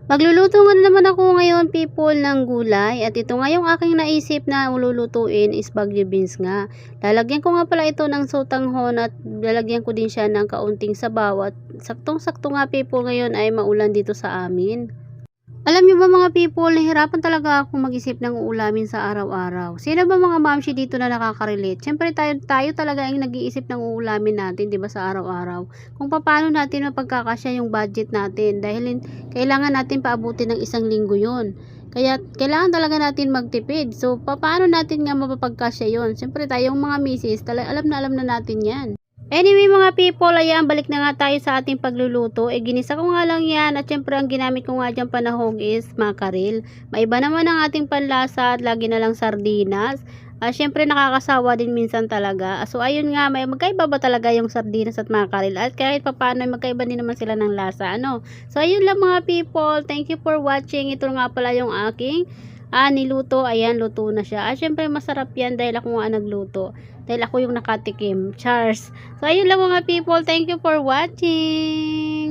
Magluluto nga naman ako ngayon people ng gulay at ito nga yung aking naisip na lulutuin is bagyo beans nga. Lalagyan ko nga pala ito ng sotanghon at lalagyan ko din siya ng kaunting sabaw at saktong-sakto nga people ngayon ay maulan dito sa amin. Alam niyo ba mga people, nahirapan talaga akong mag-isip ng uulamin sa araw-araw. Sino ba mga mamshi dito na nakaka-relate? Siyempre tayo talaga ang nag-iisip ng uulamin natin, 'di ba, sa araw-araw. Kung paano natin mapagkakasya yung budget natin dahil kailangan natin paabutin ng isang linggo 'yon. Kaya kailangan talaga natin magtipid. So paano natin nga mapapagkasya 'yon? Siyempre tayong mga misis, alam na natin 'yan. Anyway mga people, ayan, balik na nga tayo sa ating pagluluto. Ginisa ko nga lang yan at syempre ang ginamit ko nga dyan panahog is mackerel. Maiba naman ang ating panlasa at lagi na lang sardinas. Syempre nakakasawa din minsan talaga. So ayun nga, may magkaiba ba talaga yung sardinas at mackerel? At kahit papano magkaiba din naman sila ng lasa. Ano? So ayun lang mga people, thank you for watching. Ito nga pala yung aking niluto. Ayan, luto na siya. Syempre masarap yan dahil ako nga nagluto. Dahil ako yung nakatikim. Chars. So, ayun lang mga people. Thank you for watching.